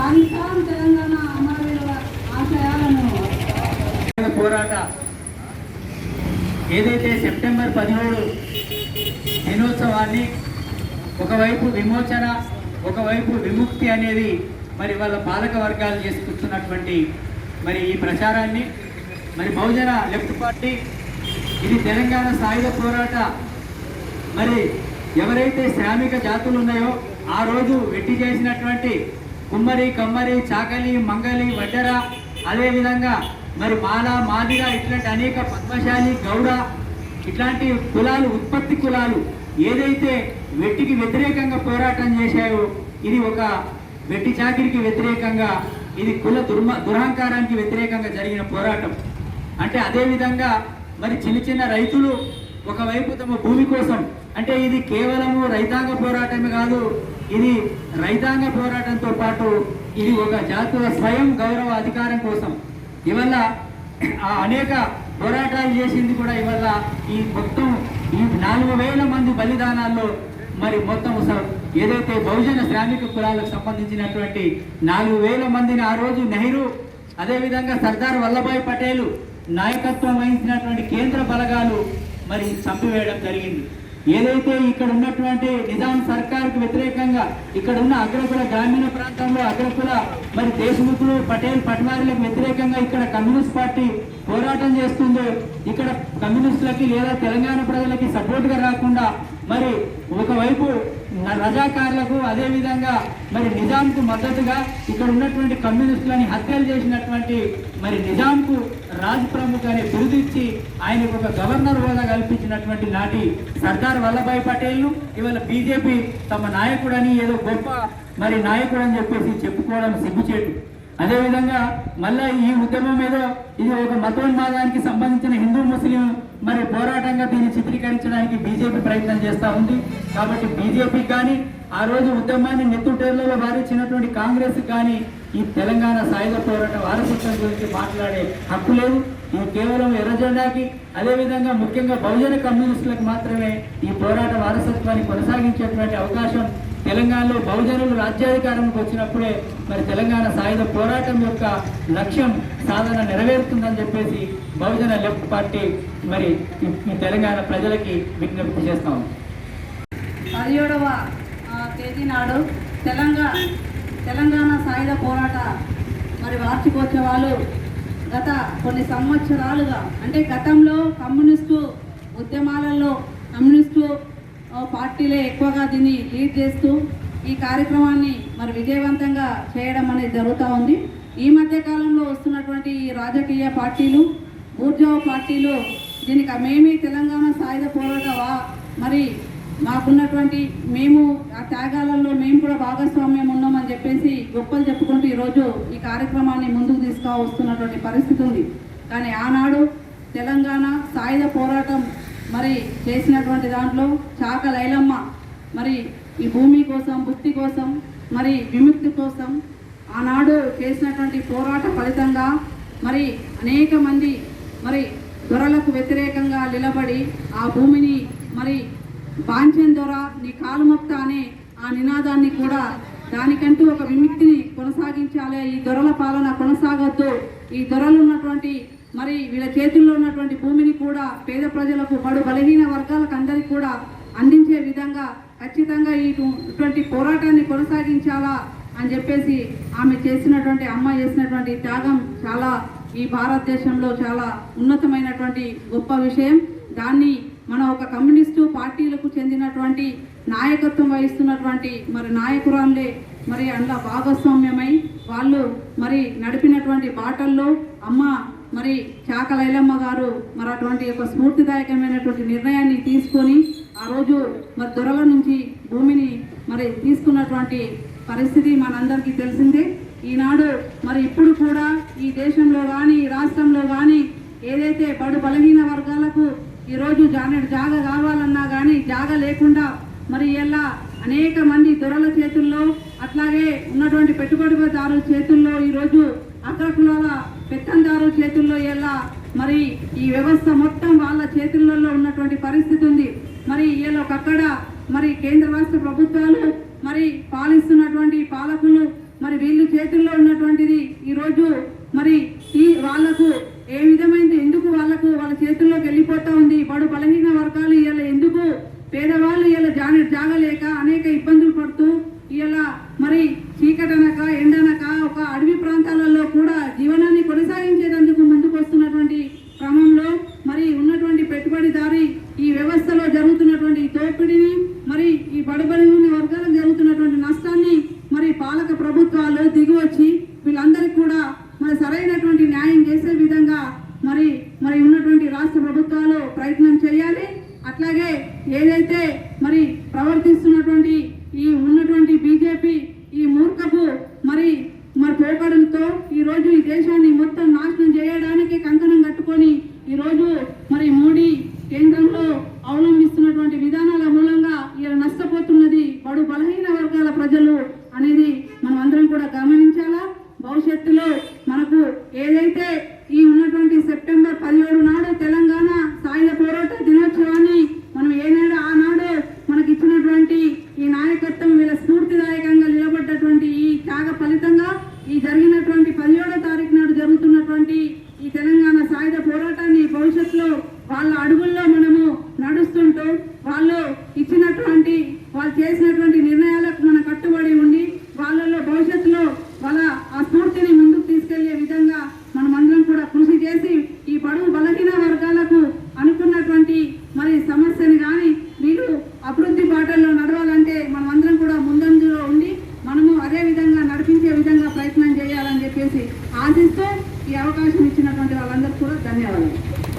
సాధిస్తాం తెలంగాణ అమరవీరుల ఆశయాలను. పోరాట ఏదైతే సెప్టెంబర్ 17 దినోత్సవాన్ని ఒకవైపు విమోచన, ఒకవైపు విముక్తి అనేది మరి వాళ్ళ పాలక వర్గాలు చేసుకుంటున్నటువంటి మరి ఈ ప్రచారాన్ని మరి బహుజన లెఫ్ట్ పార్టీ ఇది తెలంగాణ సాయుధ పోరాట మరి ఎవరైతే శ్రామిక జాతులు ఉన్నాయో ఆ రోజు వెట్టి చేసినటువంటి కుమ్మరి, కమ్మరి, చాకలి, మంగలి, వడ్డెర, అదేవిధంగా మరి మాల, మాదిగ ఇట్లాంటి అనేక పద్మశాలి, గౌడ ఇట్లాంటి కులాలు, ఉత్పత్తి కులాలు ఏదైతే వెట్టికి వ్యతిరేకంగా పోరాటం చేశాయో ఇది ఒక వెట్టి చాకిరికి వ్యతిరేకంగా, ఇది కుల దురహంకారానికి వ్యతిరేకంగా జరిగిన పోరాటం. అంటే అదేవిధంగా మరి చిన్న చిన్న రైతులు ఒకవైపు తమ భూమి కోసం, అంటే ఇది కేవలము రైతాంగ పోరాటమే కాదు, ఇది రైతాంగ పోరాటంతో పాటు ఇది ఒక జాతీయ స్వయం గౌరవ అధికారం కోసం ఇవల్ల అనేక పోరాటాలు చేసింది కూడా. ఇవల్ల ఈ మొత్తం ఈ 4000 మంది బలిదానాల్లో మరి మొత్తం ఏదైతే బహుజన శ్రామిక కులాలకు సంబంధించినటువంటి 4000 మందిని ఆ రోజు నెహ్రూ, అదేవిధంగా సర్దార్ వల్లభాయ్ పటేల్ నాయకత్వం వహించినటువంటి కేంద్ర బలగాలు మరి చంపివేయడం జరిగింది. ఏదైతే ఇక్కడ ఉన్నటువంటి నిజాం సర్కార్కు వ్యతిరేకంగా ఇక్కడ ఉన్న అగ్రకుల గ్రామీణ ప్రాంతంలో అగ్రకుల మరి దేశముఖులు, పటేల్, పట్వారీలకు వ్యతిరేకంగా ఇక్కడ కమ్యూనిస్ట్ పార్టీ పోరాటం చేస్తుందో, ఇక్కడ కమ్యూనిస్టులకి లేదా తెలంగాణ ప్రజలకి సపోర్ట్గా రాకుండా మరి ఒకవైపు రజాకారులకు, అదేవిధంగా మరి నిజాంకు మద్దతుగా ఇక్కడ ఉన్నటువంటి కమ్యూనిస్టులని హత్యలు చేసినటువంటి మరి నిజాంకు రాజ్ ప్రముఖ్ అనే బిరుదిచ్చి ఆయనకు ఒక గవర్నర్ హోదా కల్పించినటువంటి నాటి సర్దార్ వల్లభాయ్ పటేల్ను ఇవాళ బీజేపీ తమ నాయకుడని, ఏదో గొప్ప మరి నాయకుడు అని చెప్పేసి చెప్పుకోవడం సిగ్గుచేటు. అదేవిధంగా మళ్ళీ ఈ ఉద్యమం ఏదో ఇది ఒక మతోన్మాదానికి సంబంధించిన హిందూ ముస్లిం మరి పోరాటంగా దీన్ని చిత్రీకరించడానికి బీజేపీ ప్రయత్నం చేస్తూ ఉంది. కాబట్టి బీజేపీకి కానీ ఆ రోజు ఉద్యమాన్ని నెత్తుటేళ్లలో వారించినటువంటి కాంగ్రెస్ కానీ ఈ తెలంగాణ సాయుధ పోరాట వారసత్వం గురించి మాట్లాడే హక్కు లేదు. ఇది కేవలం ఎర్రజెండాకి, అదేవిధంగా ముఖ్యంగా బహుజన కమ్యూనిస్టులకు మాత్రమే ఈ పోరాట వారసత్వాన్ని కొనసాగించేటువంటి అవకాశం. తెలంగాణలో బహుజనులు రాజ్యాధికారంలోకి వచ్చినప్పుడే మరి తెలంగాణ సాయుధ పోరాటం యొక్క లక్ష్యం సాధన నెరవేరుతుందని చెప్పేసి బహుజన లెఫ్ట్ పార్టీ మరి ఈ తెలంగాణ ప్రజలకి విజ్ఞప్తి చేస్తాం. 17వ తేదీ నాడు తెలంగాణ సాయుధ పోరాట మరి వార్షికోత్సవాలు గత కొన్ని సంవత్సరాలుగా, అంటే గతంలో కమ్యూనిస్టు ఉద్యమాలలో కమ్యూనిస్టు పార్టీలే ఎక్కువగా దీన్ని లీడ్ చేస్తూ ఈ కార్యక్రమాన్ని మరి విజయవంతంగా చేయడం అనేది జరుగుతూ ఉంది. ఈ మధ్య కాలంలో వస్తున్నటువంటి ఈ రాజకీయ పార్టీలు, బూర్జోవా పార్టీలు దీనికి మేమే తెలంగాణ సాయుధ పోరాట మరి మాకున్నటువంటి మేము ఆ త్యాగాలలో మేము కూడా భాగస్వామ్యం ఉన్నామని చెప్పేసి గొప్పలు చెప్పుకుంటూ ఈరోజు ఈ కార్యక్రమాన్ని ముందుకు తీసుకువస్తున్నటువంటి పరిస్థితి ఉంది. కానీ ఆనాడు తెలంగాణ సాయుధ పోరాటం మరి చేసినటువంటి దాంట్లో చాక లైలమ్మ మరి ఈ భూమి కోసం, భుక్తి కోసం, మరి విముక్తి కోసం ఆనాడు చేసినటువంటి పోరాట ఫలితంగా మరి అనేక మంది మరి దొరలకు వ్యతిరేకంగా నిలబడి ఆ భూమిని మరి బాంఛన్ దొర నీ కాలుమొక్త అనే ఆ నినాదాన్ని కూడా దానికంటూ ఒక విముక్తిని కొనసాగించాలి, ఈ దొరల పాలన కొనసాగొద్దు, ఈ దొరలు ఉన్నటువంటి మరి వీళ్ళ చేతుల్లో ఉన్నటువంటి భూమిని కూడా పేద ప్రజలకు, బడు బలహీన వర్గాలకు అందరికీ కూడా అందించే విధంగా ఖచ్చితంగా ఇటువంటి పోరాటాన్ని కొనసాగించాలా అని చెప్పేసి ఆమె చేసినటువంటి అమ్మ చేసినటువంటి త్యాగం చాలా ఈ భారతదేశంలో చాలా ఉన్నతమైనటువంటి గొప్ప విషయం. దాన్ని మన ఒక కమ్యూనిస్టు పార్టీలకు చెందినటువంటి నాయకత్వం వహిస్తున్నటువంటి మరి నాయకురాళ్ళే మరి అందులో భాగస్వామ్యమై వాళ్ళు మరి నడిపినటువంటి బాటల్లో అమ్మ మరి చాక లైలమ్మ గారు మరి అటువంటి ఒక స్ఫూర్తిదాయకమైనటువంటి నిర్ణయాన్ని తీసుకొని ఆ రోజు మరి దొరల నుంచి భూమిని మరి తీసుకున్నటువంటి పరిస్థితి మనందరికీ తెలిసిందే. ఈనాడు మరి ఇప్పుడు కూడా ఈ దేశంలో కానీ ఈ రాష్ట్రంలో కానీ ఏదైతే బడు బలహీన వర్గాలకు ఈరోజు జాగ కావాలన్నా కానీ జాగ లేకుండా మరి ఇలా అనేక మంది దొరల చేతుల్లో, అట్లాగే ఉన్నటువంటి పెట్టుబడిదారుల చేతుల్లో, ఈరోజు అగ్రకులాల పెత్తందారుల చేతుల్లో ఇలా మరి ఈ వ్యవస్థ మొత్తం వాళ్ళ చేతులలో ఉన్నటువంటి పరిస్థితి ఉంది. మరి వీళ్ళకక్కడ మరి కేంద్ర రాష్ట్ర ప్రభుత్వాలు మరి పాలిస్తున్నటువంటి పాలకులు మరి వీళ్ళు చేతుల్లో ఉన్నటువంటిది ఈరోజు మరి ఈ వాళ్లకు ఏ విధమైనది ఎందుకు వాళ్ళకు వాళ్ళ చేతుల్లోకి వెళ్ళిపోతా ఉంది. బడు బలహీన వర్గాలు ఇలా ఎందుకు పేదవాళ్ళు ఇలా జాగలేక అనేక ఇబ్బందులు పడుతూ ఇలా మరి చీకటనక ఎండనక ఒక అడవి ప్రాంతాలలో కూడా జీవనాన్ని కొనసాగించేందుకు ముందుకు వస్తున్నటువంటి క్రమంలో మరి ఉన్నటువంటి పెట్టుబడిదారి ఈ వ్యవస్థలో జరుగుతున్నటువంటి దోపిడీని మరి ఈ బడుబలహీన వర్గాలకు జరుగుతున్నటువంటి నష్టాన్ని మరి పాలక ప్రభుత్వాలు దిగివచ్చి వీళ్ళందరికీ కూడా మరి సరైనటువంటి న్యాయం చేసే విధంగా మరి ఉన్నటువంటి రాష్ట్ర ప్రభుత్వాలు ప్రయత్నం చేయాలి. అట్లాగే ఏదైతే మరి ప్రవర్తిస్తున్నటువంటి ఈ ఉన్నటువంటి బీజేపీ ఈ మూర్ఖపు మరి పోకడలతో ఈరోజు ఈ దేశాన్ని మొత్తం నాశనం చేయడానికి కంకణం కట్టుకొని ఈరోజు మరి మోడీ కేంద్రంలో అవలంబిస్తున్నటువంటి విధానాల మూలంగా ఇలా నష్టపోతున్నది బడు బలహీన వర్గాల ప్రజలు అనేది మనం అందరం కూడా గమనించాలా. భవిష్యత్తులో మనకు ఏదైతే ఈ ఉన్నటువంటి సెప్టెంబర్ 17 నాడు తెలంగాణ సాయుధ పోరాట దినోత్సవాన్ని మనం ఏనాడు ఆనాడు మనకి ఇచ్చినటువంటి ఈ నాయకత్వం వీళ్ళ స్ఫూర్తిదాయకంగా నిలబడ్డటువంటి ఈ త్యాగ ఫలితంగా ఈ జరిగినటువంటి 17వ తారీఖు నాడు జరుగుతున్నటువంటి ఈ తెలంగాణ సాయుధ పోరాటాన్ని భవిష్యత్తులో వాళ్ళ అడుగుల్లో మనము నడుస్తుంటూ వాళ్ళు ఇచ్చినటువంటి వాళ్ళు చేసినటువంటి నిర్ణయాలకు మనం కట్టుబడి ఉండి వాళ్ళలో భవిష్యత్తులో వాళ్ళ ఆ స్ఫూర్తిని ముందుకు తీసుకెళ్లే విధంగా మనం అందరం కూడా కృషి చేసి ఈ బడుగు బలహీన వర్గాలకు అనుకున్నటువంటి మరి సమస్యని కానీ వీళ్ళు అభివృద్ధి బాటల్లో నడవాలంటే మనం అందరం కూడా ముందంజలో ఉండి మనము అదే విధంగా నడిపించే విధంగా ప్రయత్నం చేయాలని చెప్పేసి ఆశిస్తూ ఈ అవకాశం ఇచ్చినటువంటి వాళ్ళ